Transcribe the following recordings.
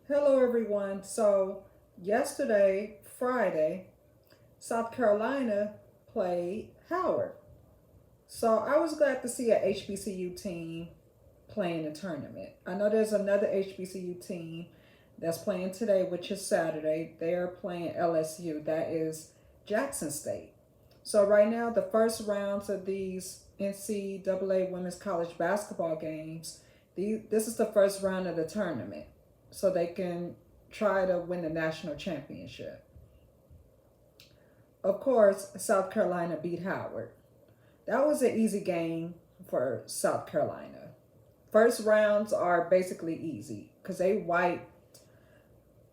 Hello, everyone. So, yesterday, Friday, South Carolina played Howard. So, I was glad to see a HBCU team playing a tournament. I know there's another HBCU team that's playing today, which is Saturday. They are playing LSU, that is Jackson State. So, right now, the first rounds of these NCAA women's college basketball games, this is the first round of the tournament. So, they can try to win the national championship. Of course, South Carolina beat Howard. That was an easy game for South Carolina. First rounds are basically easy because they wiped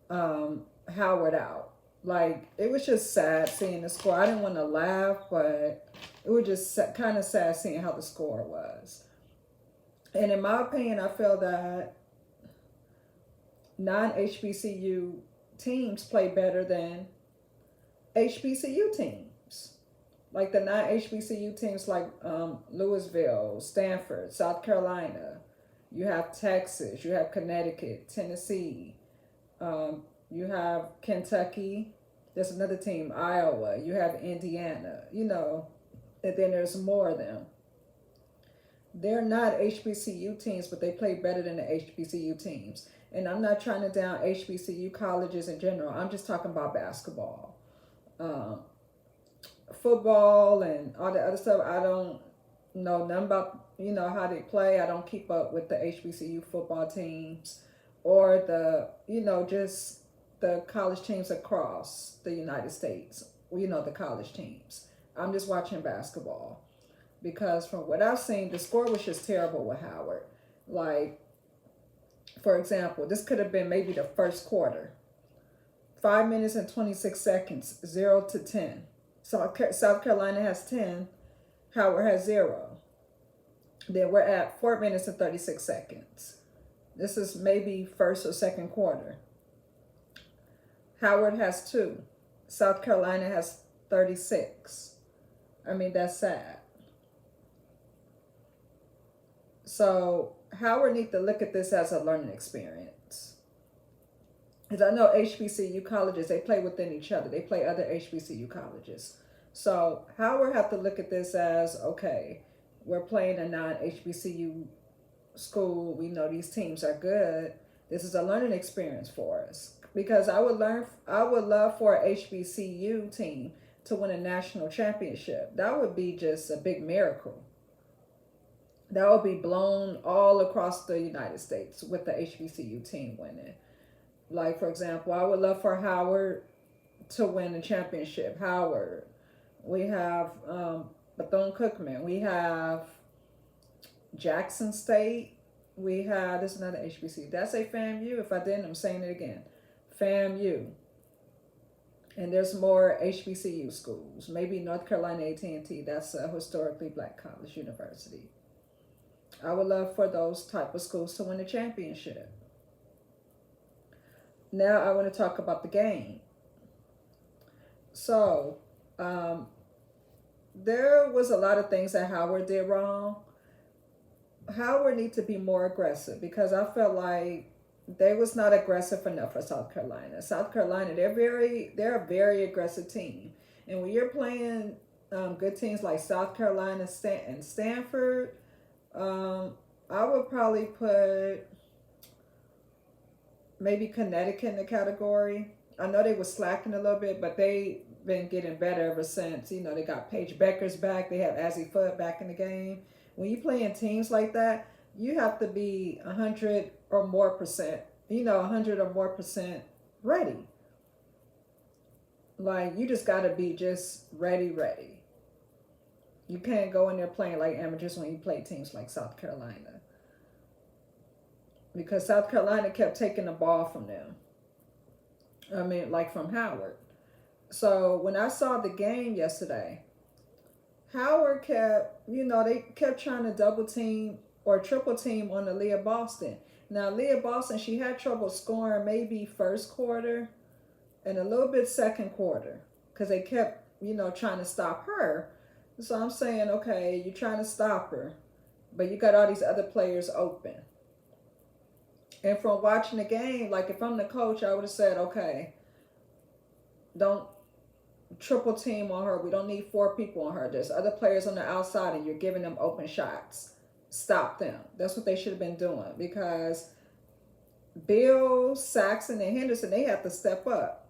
Howard out. Like, it was just sad seeing the score. I didn't want to laugh, but it was just kind of sad seeing how the score was. And in my opinion, I feel that non HBCU teams play better than HBCU teams. Like the non HBCU teams, like Louisville, Stanford, South Carolina. You have Texas, you have Connecticut, Tennessee, you have Kentucky. There's another team, Iowa. You have Indiana. And then there's more of them. They're not HBCU teams, but they play better than the HBCU teams. And I'm not trying to down HBCU colleges in general. I'm just talking about basketball. Um, Football and all the other stuff, I don't know nothing about, how they play. I don't keep up with the HBCU football teams or just the college teams across the United States. The college teams. I'm just watching basketball because from what I've seen, the score was just terrible with Howard. Like, for example, this could have been maybe the first quarter. 5 minutes and 26 seconds, 0 to 10. South Carolina has 10, Howard has 0. Then we're at 4 minutes and 36 seconds. This is maybe first or second quarter. Howard has 2, South Carolina has 36. I mean, that's sad. So Howard need to look at this as a learning experience. Because I know HBCU colleges, they play within each other. They play other HBCU colleges. So Howard have to look at this as, okay, we're playing a non-HBCU school. We know these teams are good. This is a learning experience for us. Because I would love for a HBCU team to win a national championship. That would be just a big miracle. That would be blown all across the United States with the HBCU team winning. Like, for example, I would love for Howard to win the championship. Howard. We have Bethune Cookman. We have Jackson State. We have, this is another HBCU. Did I say FAMU? If I didn't, I'm saying it again. FAMU. And there's more HBCU schools. Maybe North Carolina A&T. That's a historically black college university. I would love for those type of schools to win the championship. Now I want to talk about the game. So, um, there was a lot of things that Howard did wrong. Howard need to be more aggressive because I felt like they was not aggressive enough for South Carolina. South Carolina, they're a very aggressive team, and when you're playing good teams like South Carolina and Stanford, um, I would probably put maybe Connecticut in the category. I know they were slacking a little bit, but they been getting better ever since. They got Paige Becker's back. They have Azzy Fudd back in the game. When you play in teams like that, you have to be 100 or more percent, 100 or more percent ready. Like, you just got to be just ready, ready. You can't go in there playing like amateurs when you play teams like South Carolina. Because South Carolina kept taking the ball from them. I mean, like from Howard. So when I saw the game yesterday, Howard kept, they kept trying to double team or triple team on Aaliyah Boston. Now, Aaliyah Boston, she had trouble scoring maybe first quarter and a little bit second quarter because they kept, trying to stop her. So I'm saying, okay, you're trying to stop her, but you got all these other players open. And from watching the game, like if I'm the coach, I would have said, okay, don't triple team on her. We don't need four people on her. There's other players on the outside and you're giving them open shots. Stop them. That's what they should have been doing, because Bill, Saxon, and Henderson, they have to step up.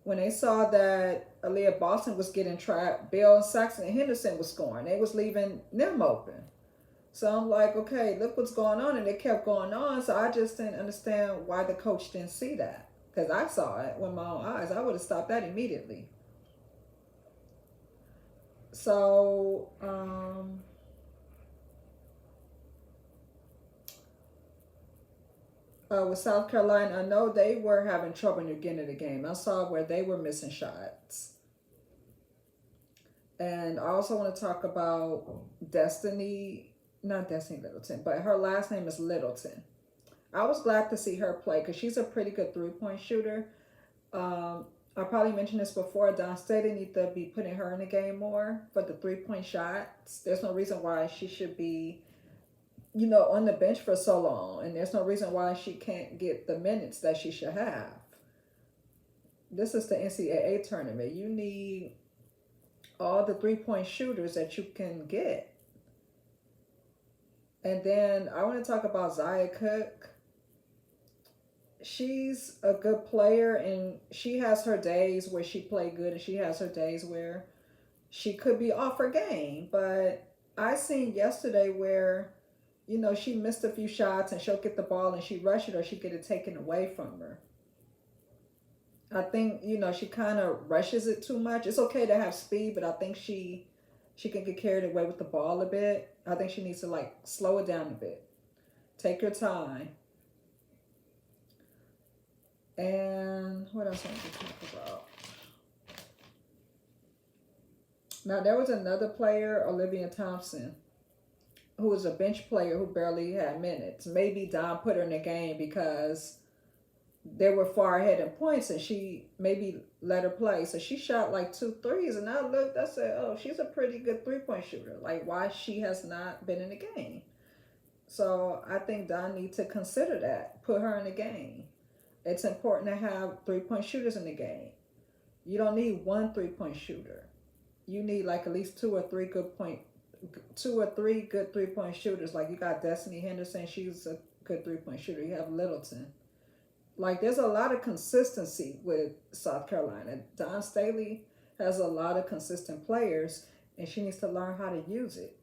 When they saw that Aaliyah Boston was getting trapped, Bill, Saxon, and Henderson was scoring. They was leaving them open. So I'm like, okay, look what's going on. And it kept going on. So I just didn't understand why the coach didn't see that. Because I saw it with my own eyes. I would have stopped that immediately. So, with South Carolina, I know they were having trouble in the beginning of the game. I saw where they were missing shots. And I also want to talk about Destiny, not Destiny Littleton, but her last name is Littleton. I was glad to see her play because she's a pretty good three-point shooter. I probably mentioned this before. Don Staley need to be putting her in the game more for the three-point shots. There's no reason why she should be, on the bench for so long. And there's no reason why she can't get the minutes that she should have. This is the NCAA tournament. You need all the three-point shooters that you can get. And then I want to talk about Zia Cook. She's a good player, and she has her days where she played good, and she has her days where she could be off her game. But I seen yesterday where, she missed a few shots and she'll get the ball and she rush it or she get it taken away from her. I think, she kind of rushes it too much. It's okay to have speed, but I think she can get carried away with the ball a bit. I think she needs to slow it down a bit. Take your time. And what else I want to talk about? Now, there was another player, Olivia Thompson, who was a bench player who barely had minutes. Maybe Don put her in the game because they were far ahead in points and she maybe let her play. So she shot 2 threes, and I looked, I said, oh, she's a pretty good three-point shooter. Why she has not been in the game. So I think Don needs to consider that. Put her in the game. It's important to have three-point shooters in the game. You don't need one three-point shooter. You need at least two or three good three-point shooters. You got Destiny Henderson, she's a good three-point shooter. You have Littleton. There's a lot of consistency with South Carolina. Don Staley has a lot of consistent players, and she needs to learn how to use it.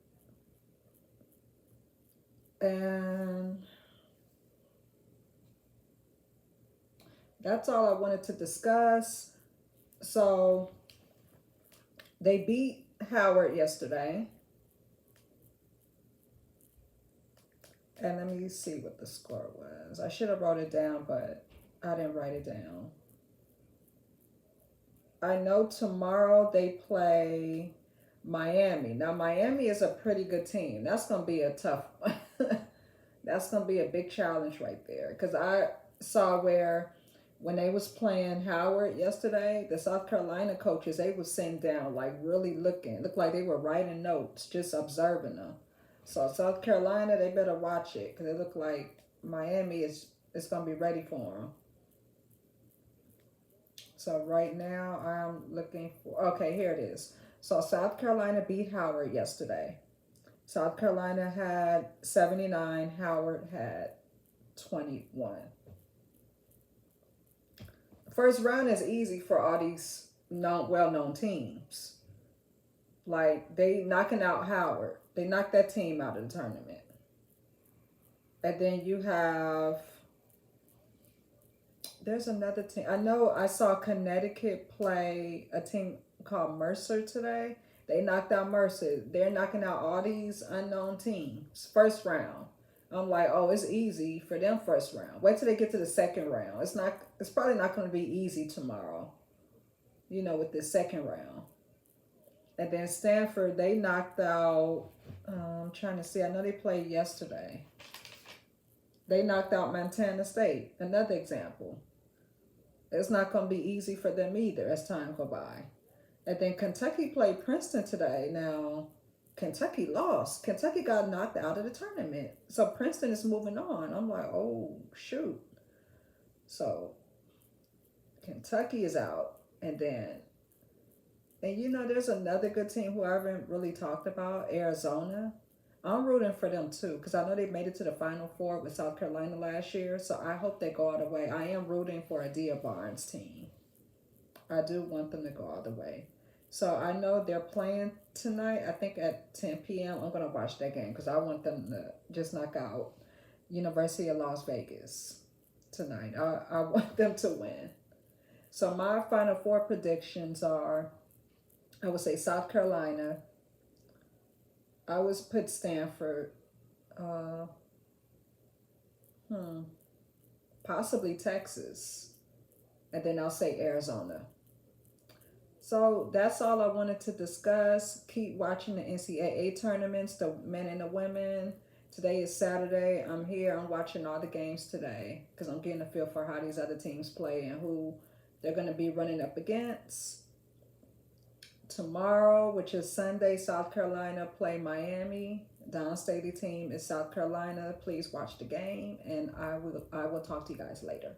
And that's all I wanted to discuss. So they beat Howard yesterday. And let me see what the score was. I should have wrote it down, but I didn't write it down. I know tomorrow they play Miami. Now, Miami is a pretty good team. That's going to be a tough one. That's going to be a big challenge right there. Because I saw where when they was playing Howard yesterday, the South Carolina coaches, they was sitting down, really looking. Looked like they were writing notes, just observing them. So South Carolina, they better watch it because it look like Miami is going to be ready for them. So right now I'm looking for, okay, here it is. So South Carolina beat Howard yesterday. South Carolina had 79, Howard had 21. First round is easy for all these well-known teams. They knocking out Howard. They knocked that team out of the tournament. And then you have, there's another team. I know I saw Connecticut play a team called Mercer today. They knocked out Mercer. They're knocking out all these unknown teams. First round. I'm like, oh, it's easy for them first round. Wait till they get to the second round. It's probably not going to be easy tomorrow, with the second round. And then Stanford, they knocked out, I'm trying to see, I know they played yesterday. They knocked out Montana State, another example. It's not going to be easy for them either as time go by. And then Kentucky played Princeton today. Now, Kentucky lost. Kentucky got knocked out of the tournament. So Princeton is moving on. I'm like, oh shoot. So Kentucky is out. And you know, there's another good team who I haven't really talked about, Arizona. I'm rooting for them too because I know they made it to the Final Four with South Carolina last year. So I hope they go all the way. I am rooting for a Dia Barnes team. I do want them to go all the way. So I know they're playing tonight. I think at 10 p.m. I'm gonna watch that game because I want them to just knock out University of Las Vegas tonight. I want them to win. So my Final Four predictions are: I would say South Carolina. I would put Stanford. Uh, hmm, Possibly Texas, and then I'll say Arizona. So that's all I wanted to discuss. Keep watching the NCAA tournaments, the men and the women. Today is Saturday. I'm here. I'm watching all the games today because I'm getting a feel for how these other teams play and who they're going to be running up against. Tomorrow, which is Sunday, South Carolina play Miami. Downstate team is South Carolina. Please watch the game, and I will talk to you guys later.